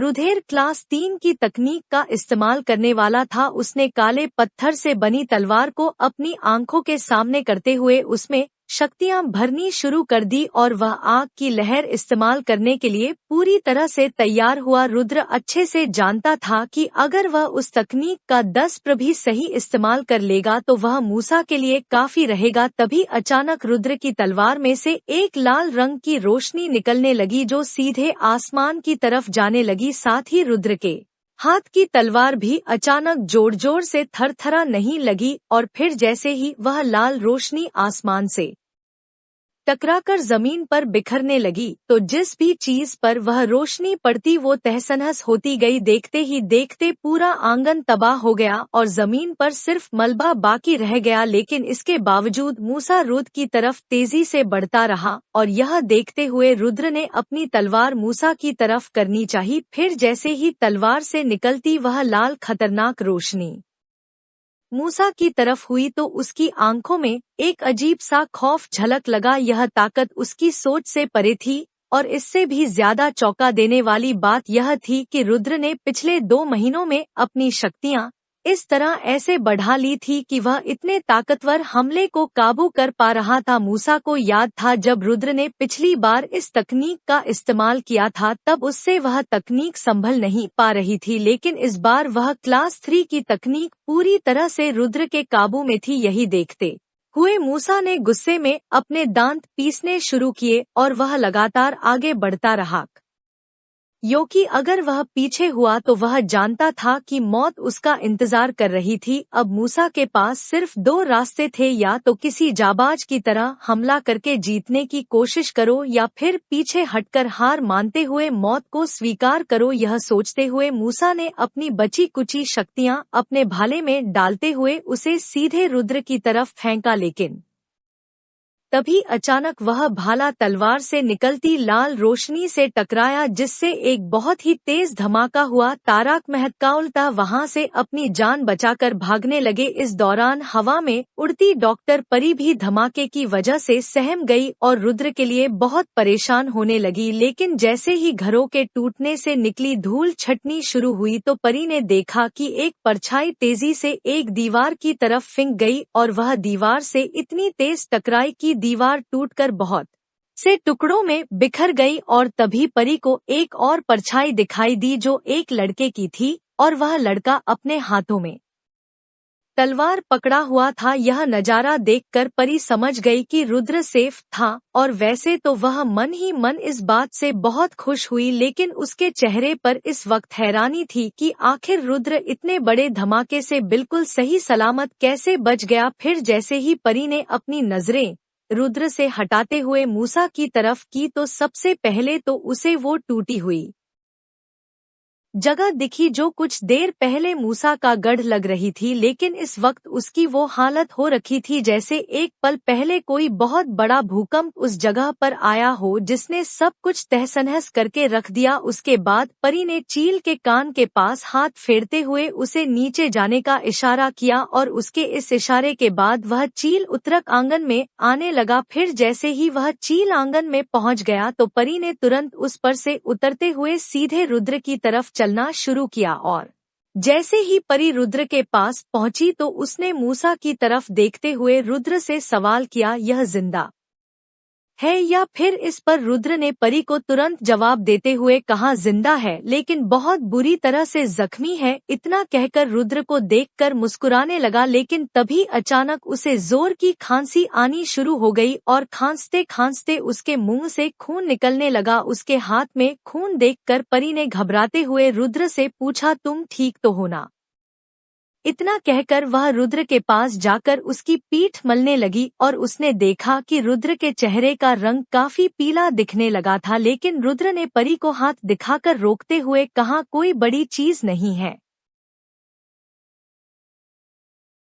रुधिर क्लास 3 की तकनीक का इस्तेमाल करने वाला था। उसने काले पत्थर से बनी तलवार को अपनी आंखों के सामने करते हुए उसमें शक्तियां भरनी शुरू कर दी और वह आग की लहर इस्तेमाल करने के लिए पूरी तरह से तैयार हुआ। रुद्र अच्छे से जानता था कि अगर वह उस तकनीक का 10% भी सही इस्तेमाल कर लेगा तो वह मूसा के लिए काफी रहेगा। तभी अचानक रुद्र की तलवार में से एक लाल रंग की रोशनी निकलने लगी जो सीधे आसमान की तरफ जाने लगी। साथ ही रुद्र के हाथ की तलवार भी अचानक जोर जोर से थरथरा नहीं लगी और फिर जैसे ही वह लाल रोशनी आसमान से टकराकर जमीन पर बिखरने लगी तो जिस भी चीज पर वह रोशनी पड़ती वो तहस-नहस होती गई। देखते ही देखते पूरा आंगन तबाह हो गया और जमीन पर सिर्फ मलबा बाकी रह गया। लेकिन इसके बावजूद मूसा रुद्र की तरफ तेजी से बढ़ता रहा और यह देखते हुए रुद्र ने अपनी तलवार मूसा की तरफ करनी चाहिए। फिर जैसे ही तलवार से निकलती वह लाल खतरनाक रोशनी मूसा की तरफ हुई तो उसकी आंखों में एक अजीब सा खौफ झलक लगा। यह ताकत उसकी सोच से परे थी और इससे भी ज्यादा चौंका देने वाली बात यह थी कि रुद्र ने पिछले 2 महीनों में अपनी शक्तियां इस तरह ऐसे बढ़ा ली थी कि वह इतने ताकतवर हमले को काबू कर पा रहा था। मूसा को याद था जब रुद्र ने पिछली बार इस तकनीक का इस्तेमाल किया था तब उससे वह तकनीक संभल नहीं पा रही थी, लेकिन इस बार वह क्लास 3 की तकनीक पूरी तरह से रुद्र के काबू में थी। यही देखते हुए मूसा ने गुस्से में अपने दांत पीसने शुरू किए और वह लगातार आगे बढ़ता रहा क्योंकि अगर वह पीछे हुआ तो वह जानता था कि मौत उसका इंतजार कर रही थी। अब मूसा के पास सिर्फ 2 रास्ते थे, या तो किसी जाबाज की तरह हमला करके जीतने की कोशिश करो या फिर पीछे हटकर हार मानते हुए मौत को स्वीकार करो। यह सोचते हुए मूसा ने अपनी बची कुची शक्तियां अपने भाले में डालते हुए उसे सीधे रुद्र की तरफ फेंका, लेकिन तभी अचानक वह भाला तलवार से निकलती लाल रोशनी से टकराया जिससे एक बहुत ही तेज धमाका हुआ। तारक महत्काउल्ता वहां से अपनी जान बचाकर भागने लगे। इस दौरान हवा में उड़ती डॉक्टर परी भी धमाके की वजह से सहम गई और रुद्र के लिए बहुत परेशान होने लगी। लेकिन जैसे ही घरों के टूटने से निकली धूल छटनी शुरू हुई तो परी ने देखा कि एक परछाई तेजी से एक दीवार की तरफ फिंक गई और वह दीवार से इतनी तेज टकराई कि दीवार टूटकर बहुत से टुकड़ों में बिखर गई। और तभी परी को एक और परछाई दिखाई दी जो एक लड़के की थी और वह लड़का अपने हाथों में तलवार पकड़ा हुआ था। यह नजारा देखकर परी समझ गई कि रुद्र सेफ था और वैसे तो वह मन ही मन इस बात से बहुत खुश हुई, लेकिन उसके चेहरे पर इस वक्त हैरानी थी कि आखिर रुद्र इतने बड़े धमाके से बिल्कुल सही सलामत कैसे बच गया। फिर जैसे ही परी ने अपनी नजरें रुद्र से हटाते हुए मूसा की तरफ की तो सबसे पहले तो उसे वो टूटी हुई जगह दिखी जो कुछ देर पहले मूसा का गढ़ लग रही थी, लेकिन इस वक्त उसकी वो हालत हो रखी थी जैसे एक पल पहले कोई बहुत बड़ा भूकंप उस जगह पर आया हो जिसने सब कुछ तहस-नहस करके रख दिया। उसके बाद परी ने चील के कान के पास हाथ फेरते हुए उसे नीचे जाने का इशारा किया और उसके इस इशारे के बाद वह चील उतरक आंगन में आने लगा। फिर जैसे ही वह चील आंगन में पहुंच गया तो परी ने तुरंत उस पर से उतरते हुए सीधे रुद्र की तरफ चलना शुरू किया और जैसे ही परी रुद्र के पास पहुंची तो उसने मूसा की तरफ देखते हुए रुद्र से सवाल किया, यह जिंदा है या फिर इस पर रुद्र ने परी को तुरंत जवाब देते हुए कहा, जिंदा है लेकिन बहुत बुरी तरह से जख्मी है। इतना कहकर रुद्र को देखकर मुस्कुराने लगा, लेकिन तभी अचानक उसे जोर की खांसी आनी शुरू हो गई और खांसते खांसते उसके मुंह से खून निकलने लगा। उसके हाथ में खून देखकर परी ने घबराते हुए रुद्र से पूछा, तुम ठीक तो हो ना? इतना कहकर वह रुद्र के पास जाकर उसकी पीठ मलने लगी और उसने देखा कि रुद्र के चेहरे का रंग काफी पीला दिखने लगा था, लेकिन रुद्र ने परी को हाथ दिखाकर रोकते हुए कहा, कोई बड़ी चीज नहीं है।